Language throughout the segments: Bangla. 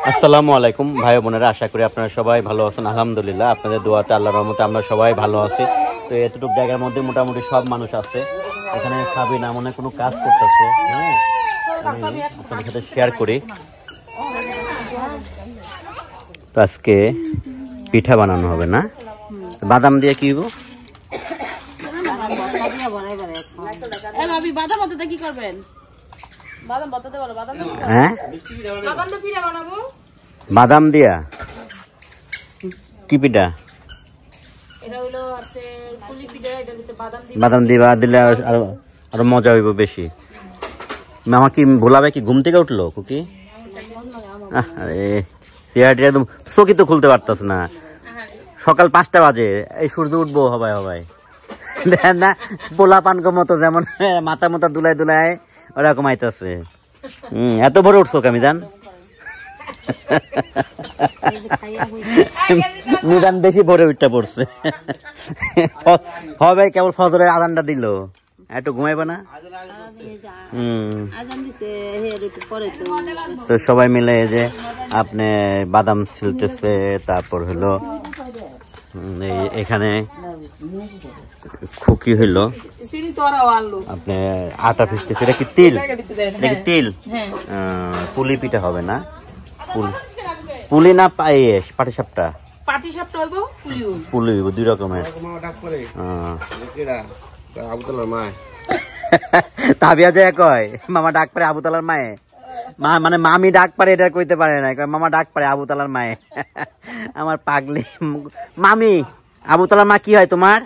আসসালামু আলাইকুম ভাই বোনেরা, আশা করি আপনারা সবাই ভালো আছেন। আলহামদুলিল্লাহ আপনাদের দোয়াতে আল্লাহর রহমতে আমরা সবাই ভালো আছি। তো এতটুকু জায়গার মধ্যে মোটামুটি সব মানুষ আছে। এখানে সাবিনা মনে কোনো কাজ করতেছে, হ্যাঁ আমি আপনাদের সাথে শেয়ার করি। তো আজকে পিঠা বানানো হবে না, বাদাম দিয়ে কি হইব? বাদাম দিয়া কি পিঠা? বাদাম দিবা, দিলে আরো মজা হইব বেশি। মামা কি ভোলাবে কি ঘুম থেকে উঠলো? কুকি সিআরটি একদম চোখই তো খুলতে পারতাস না। সকাল 5টা বাজে, এই সূর্য উঠবো হবাই হবাই। দেখেন না পোলা পানকো মতো যেমন মাথা মাথা দুলাই দুলাই ওরকম আইতাছে। এত বড় উঠছো আমি জান নিদান বেশি ভরে উঠটা পড়ছে হবে। কেবল ফজরের আজানটা দিল, একটু ঘুমাইবা না? তো সবাই মিলে যে আপনি বাদাম ছিলতেছে, তারপর হলো এখানে খুকি হইলো আপনি আটা ফিসতেছে। এটা কি তিল? এটা কি তিল? পুলি পিঠা হবে না? পুলি না পায়েস? পাটিসাপটা? পুলি হইব, 2 রকমের। তাবিয়া যায় কয় মামা ডাক পারে আবুতালার মায়ে, মানে মামি ডাক পারে এটা কইতে পারে না, মামা ডাক পারে আবুতালার মায়ে। আমার পাগলি মামি। আবুতালার মা কি হয় তোমার?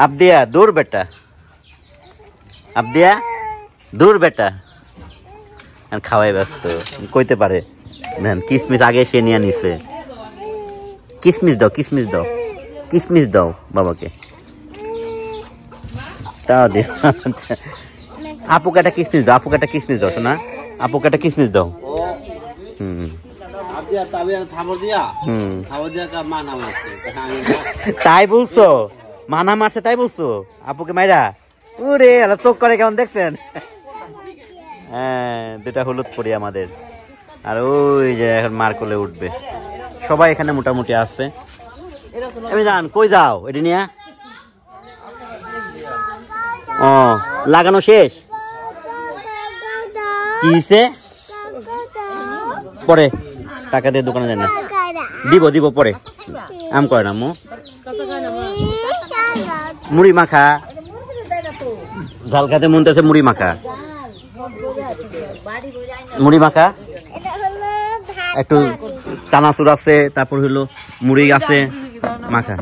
আবদিয়া দূর বেটা, আবদিয়া দূর বেটা। খাওয়াই ব্যস্ত, কইতে পারে। কিসমিস আগে সে নিয়ে নিছে। কিসমিস দাও, কিসমিস দাও, কিসমিস দাও বাবাকে। তাও দিও। আপুকে একটা কিসমিস দাও, আপুকে একটা কিসমিস দাও শোনা, আপুকে একটা কিসমিস দাও। তাই বলছো? মানা মারছে তাই বলছো আপুকে মাইরা? ওরে চোখ করে কেমন দেখছেন? হ্যাঁ, 2টা হলুদ পরি আমাদের। আর ওই যে এখন মার কোলে উঠবে। সবাই এখানে মোটামুটি আছে। আমি জান কই যাও এটি নিয়ে? ও লাগানো শেষ? কি হইছে? পরে টাকা দিয়ে দোকানে যান না, দিব দিব পরে। আম করে না মুড়ি মাখা, ঝাল খাতে মন চাইছে মুড়ি মাখা। মুড়ি মাখা একটু চানাচুর আছে, তারপর হইলো মুড়ি আছে মাখা।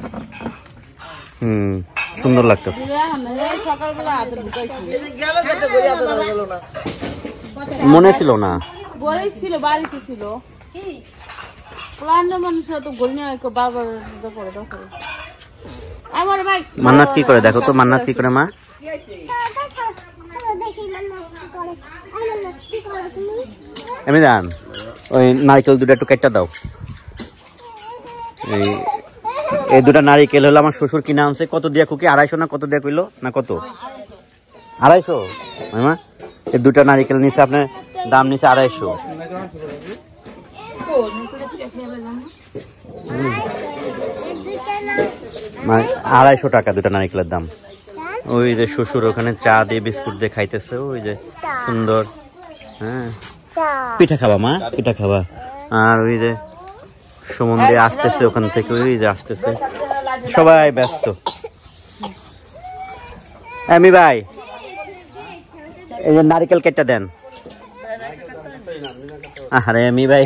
সুন্দর লাগতেছে। মনে ছিল না, মান্নাত কি করে দেখো তো, মান্নাত কি করে মা? এমনি জান ওই নারিকেল 2টা একটু কেটে দাও। এই 2টা নারিকেল হলো আমার শ্বশুর কিনা আনছে। কত দিয়া খুকি? 250 না কত দিয়া কইলো না? কত? 250 মামা? এই 2টা নারিকেল নিচে আপনার দাম নিচে 250। 250 টাকা 2টা নারিকেলের দাম। ওই যে শ্বশুর ওখানে চা দিয়ে বিস্কুট দিয়ে খাইতেছে, ওই যে সুন্দর। হ্যাঁ, পিঠা খাবা মা? পিঠা খাবা? আর ওই যে সুমন দিয়ে আসতেছে ওখান থেকে, ওই যে আসতেছে, সবাই ব্যস্ত। আমি ভাই এই যে নারিকেল কেটে দেন। আরে আমি ভাই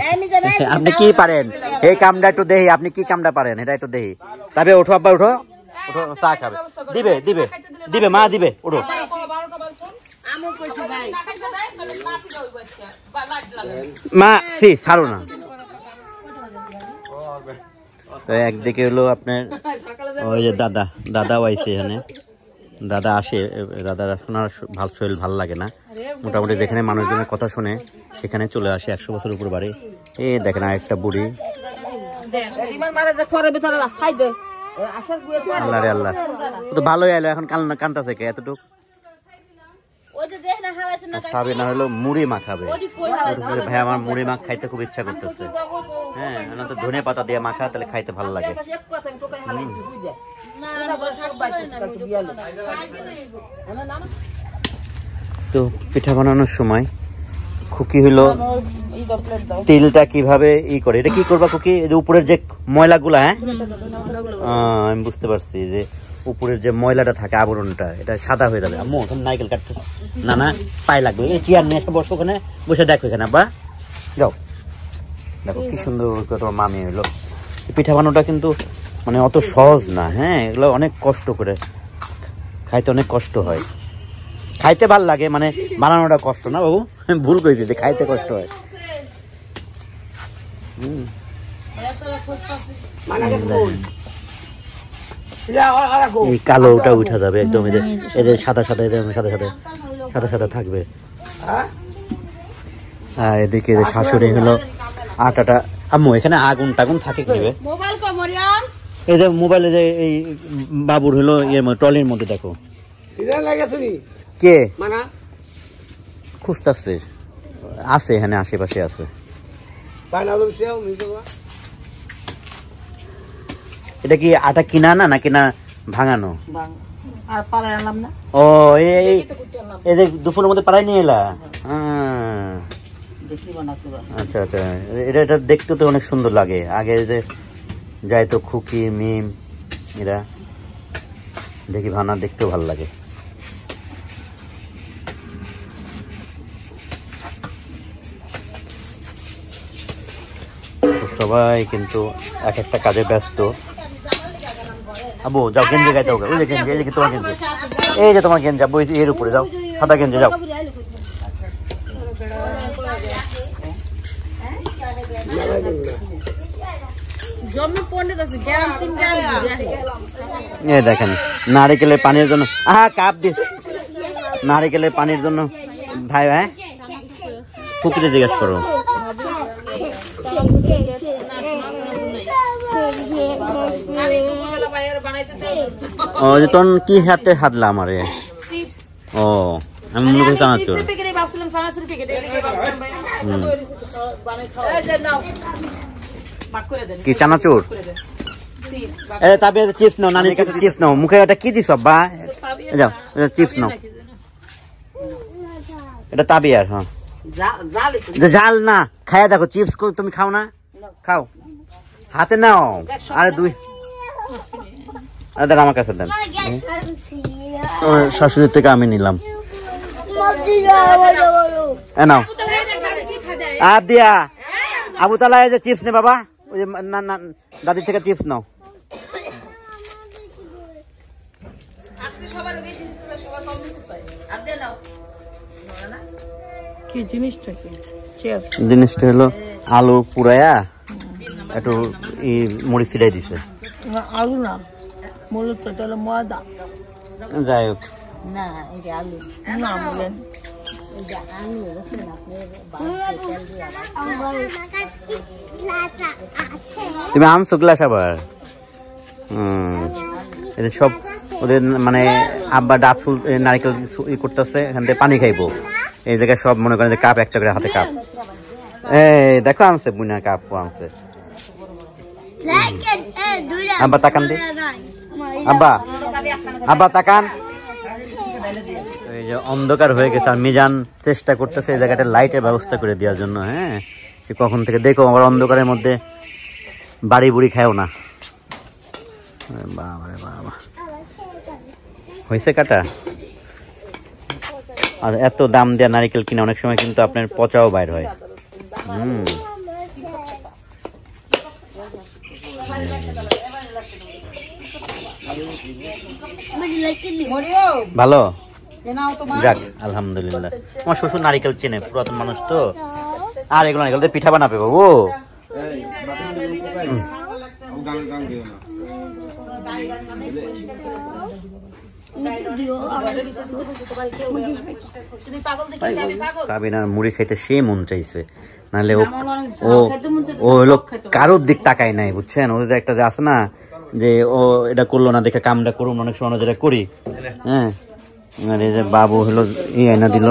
আপনি কি পারেন এই কামটা একটু দেখি, আপনি কি কামটা পারেন এটা একটু দেখি। তবে ওঠো আব্বা, ওঠো ওঠো, চা খাবে। দিবে দিবে দিবে মা, দিবে, ওঠো। মা সি ছাড়ো না। তো একদিকে হলো আপনার ওই যে দাদাও আইছে এখানে। দাদা আসে, দাদার শোনার শরীর ভালো লাগে না। মোটামুটি যেখানে মানুষজনের কথা শুনে সেখানে চলে আসে। 100 বছর উপর বাড়ি। এই দেখেন আরেকটা বুড়ি। আল্লাহ রে আল্লাহ, তো ভালোই আইলো। এখন কান্তাছে কে এতটুক? সাবিনা হলো মুড়ি মাখাবে। ভাই আমার মুড়ি মাখ খাইতে খুব ইচ্ছা করতেছে। হ্যাঁ, তো ধনে পাতা দিয়ে মাখা, তাহলে খাইতে ভালো লাগে। তো পিঠা বানানোর সময় খুকি হলো তেলটা কিভাবে করে, এটা কি করবা খুকি? উপরের যে ময়লাগুলা, হ্যাঁ আমি বুঝতে পারছি যে উপরের যে ময়লাটা থাকে আবরণটা, এটা সাদা হয়ে যাবে। আম্মু ওখানে নারকেল কাটতেছে, না না পায়ে লাগবে। এই চেয়ার নিয়ে এসে বসো, ওখানে বসে দেখো এখানে। আব্বা যাও, দেখো কি সুন্দর তোমার মামি হলো। পিঠা বানানোটা কিন্তু মানে অত সহজ না। হ্যাঁ, এগুলো অনেক কষ্ট করে খাইতে, অনেক কষ্ট হয়। খাইতে ভাল লাগে, মানে বানানোটা কষ্ট না বাবু, ভুল করেছি যে খাইতে কষ্ট হয়। এই কালোটা উঠা যাবে একদম, এদের সাদা সাদা, সাদা সাদা সাদা সাদা থাকবে। আর এদিকে শাশুড়ি হলো আটাটা। আম্মু এখানে আগুন টাগুন থাকে কি? এই যে মোবাইলে যে এই বাবুর হলো ট্রলির মধ্যে দেখো কে খুঁজতেছে, আছে এখানে আশেপাশে আছে। এটা কি আটা কিনা না, নাকি না ভাঙানো? ও এই যে দুপুরের মধ্যে পাড়ায় নিয়ে এলা। আচ্ছা আচ্ছা, এটা দেখতে তো অনেক সুন্দর লাগে। আগে যে যাই তো খুকি মিম এরা দেখি ভানা, দেখতেও ভালো লাগে। সবাই কিন্তু এক একটা কাজে ব্যস্ত। আবু যাও গেঞ্জি গাইতে হবে, ওই যে গেঞ্জি, এই যে তোমার গেঞ্জি, এই যে তোমার গেঞ্জি, আবু এর উপরে যাও, সাদা গেঞ্জি যাও। এই দেখেন নারিকেলের পানির জন্য, কাপ দিয়ে নারিকেলের পানির জন্য ভাই ভাই পুকুরে জিজ্ঞেস করো। ও যে তোর কি হাতে হাতলা আমারে? ও আমি মনে করছি চানাচুর। কি চানাচুর? তারপরে চিপস নাও, নানি চিপস নাও, মুখে এটা কি দিস বা? যাও চিপস নাও, এটা তাবিয়ার। হ্যাঁ জাল না, খাইয়া দেখো চিপস তুমি খাও না? খাও, হাতে নাও। আরে দুই দেন আমার কাছে দেন। শাশুড়ির থেকে আমি নিলাম। নাও আব দিয়া, আবু তালা এই যে চিপস নে বাবা, ওই যে দাদির থেকে চিপস নাও। জিনিসটা হলো আলু পুরায়া একটু মরিচ ছিটাই দিছে। আলু না, মূলত এটা হলো ময়দা। যাই হোক, না এটা আলু না, বলেন তুমি আনছো গ্লাস আবার? এদের সব ওদের মানে আব্বা ডাবসুল নারিকেল করতেছে, এখান থেকে পানি খাইবো। এই জায়গায় সব মনে করেন কাপ একটা করে হাতে কাপ। এই দেখো আনছে বুনা কাপ আনছে। আব্বা তাকান দি, আব্বা আব্বা তাকান। এই যে অন্ধকার হয়ে গেছে, আর মিজান চেষ্টা করতেছে এই জায়গাটা লাইটের ব্যবস্থা করে দেওয়ার জন্য। হ্যাঁ, কখন থেকে দেখো আবার অন্ধকারের মধ্যে বাড়ি বুড়ি খায়ও না। বাবা রে বাবা, হয়েছে কাটা। আর এত দাম দেওয়া নারিকেল কিনে অনেক সময় কিন্তু আপনার পচাও বাইর হয়। ভালো, যাক আলহামদুলিল্লাহ। আমার শ্বশুর নারিকেল চেনে, পুরাতন মানুষ তো। আর এগুলো নারিকেল দিয়ে পিঠা বানাবে বাবু। সাবিনার মুড়ি খাইতে সে মন চাইছে, নাহলে ও হলো কারোর দিক তাকায় নাই, বুঝছেন? ও যে একটা যে আছে না, যে ও এটা করলো না দেখে কামটা করুন, অনেক সময় যেটা করি। হ্যাঁ, আর এই যে বাবু হলো এই আয়না দিল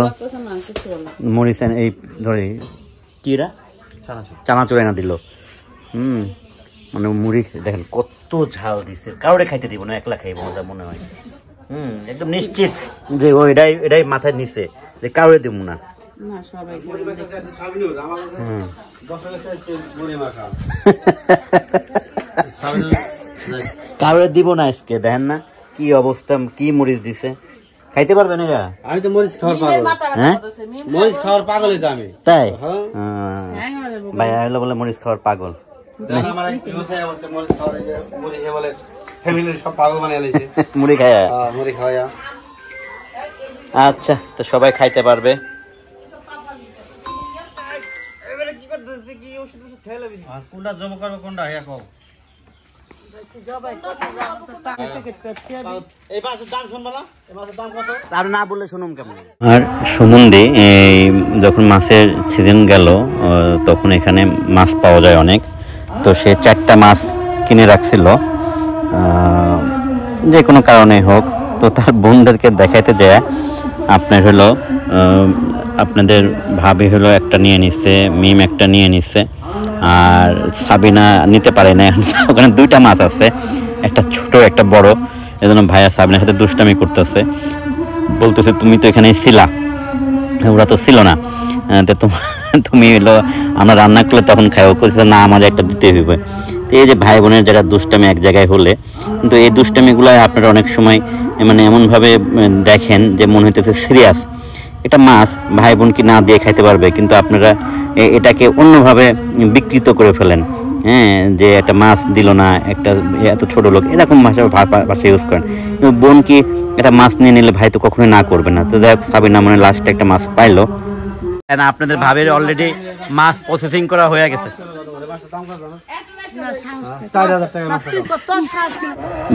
মরিচ এই ধরে কিরা চানাচুর আয়না দিল। মানে মুড়ি দেখেন কত ঝাল দিছে, কাউরে খাইতে দিব না, একলা খাইব মজা মনে হয়। একদম নিশ্চিত যে এটাই মাথায় নিছে যে কাউরে দিব না। কাউরে দিব না আজকে। দেখেন না কি অবস্থা, কি মরিচ দিছে, খাইতে পারবেন এরা? আমি তো মরিচ খাওয়ার পাগল। হ্যাঁ মরিচ খাওয়ার পাগলই তো আমি। তাই ভাইয়া হলো বলে মরিচ খাওয়ার পাগল। মুড়ি খায়া? মুড়ি খাওয়া। আচ্ছা, তো সবাই খাইতে পারবে। কোনটা জমা করবো কোনটা এখন? আর সুমন্দি যখন মাছের সিজন গেল তখন এখানে মাছ পাওয়া যায় অনেক, তো সে 4টা মাছ কিনে রাখছিল যে কোনো কারণে হোক। তো তার বোনদেরকে দেখাইতে যায় আপনার হলো আপনাদের ভাবি হলো একটা নিয়ে নিচ্ছে, মিম একটা নিয়ে নিচ্ছে, আর সাবিনা নিতে পারে না। ওখানে 2টা মাছ আছে, একটা ছোট একটা বড়। এজন্য ভাইয়া সাবিনার সাথে দুষ্টামি করতেছে, বলতেছে তুমি তো এখানেই ছিলা, ওরা তো ছিল না, তুমি হলো আমরা রান্না করলে তখন খাইও। করছে না আমার একটা দিতে হইবে। তো এই যে ভাই বোনের যারা দুষ্টামি এক জায়গায় হলে, কিন্তু এই দুষ্টামিগুলো আপনারা অনেক সময় মানে এমনভাবে দেখেন যে মনে হইতেছে সিরিয়াস। এটা মাছ ভাই বোন কি না দিয়ে খাইতে পারবে, কিন্তু আপনারা এটাকে অন্যভাবে বিকৃত করে ফেলেন। হ্যাঁ, যে একটা মাছ দিল না, একটা এত ছোট লোক, এরকম ভাষা ইউজ করেন। কিন্তু বোন কি একটা মাছ নিয়ে নিলে ভাই তো কখনোই না করবে না। তো যাই হোক সাবিনা মনে লাস্টে একটা মাছ পাইলো। আপনাদের ভাবের অলরেডি মাছ প্রসেসিং করা হয়ে গেছে।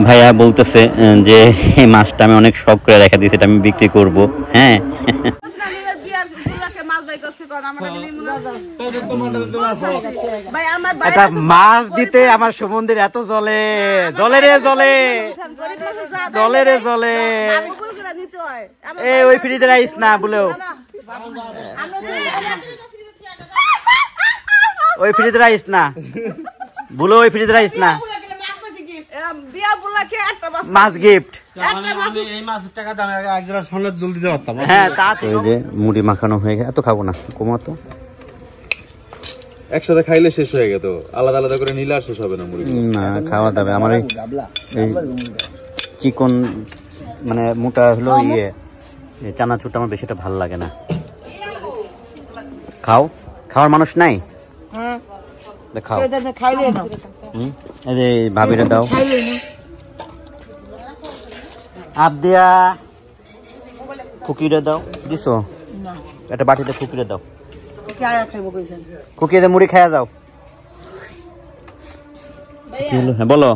ভাইয়া বলতেছে যে এই মাছটা আমি অনেক শখ করে রেখে দিয়েছি, এটা আমি বিক্রি করব। হ্যাঁ, একটা মাছ দিতে আমার সুমন্দির এত জ্বলে, জ্বলে রে জ্বলে, জ্বলে রে জ্বলে। ওই ফ্রিজে রাইস না বলেও, ওই ফ্রিজে রাইস না বলো, ওই ফ্রিজে রাইস না, মাছ গিফট। হ্যাঁ, মুড়ি মাখানো হয়ে গেছে, এত খাবো না, কমাতো। একসাথে খাইলে শেষ হয়ে গেত, আলাদা আলাদা করে নিলে আর শেষ হবে না মুড়ি। না, খাওয়া যাবে। আমার এই চিকন মানে মোটা হলো চানাচুরটা আমার বেশিটা ভালো লাগে না। খাও, খাওয়ার মানুষ নাই? খাও, এই যে ভাবিরে দাও। আপ দিয়া খুকিরে দাও, দিছো একটা বাটিতে, খুকিরে দাও, খুকিয়ে মুড়ি খায়া যাও। হ্যাঁ বলো।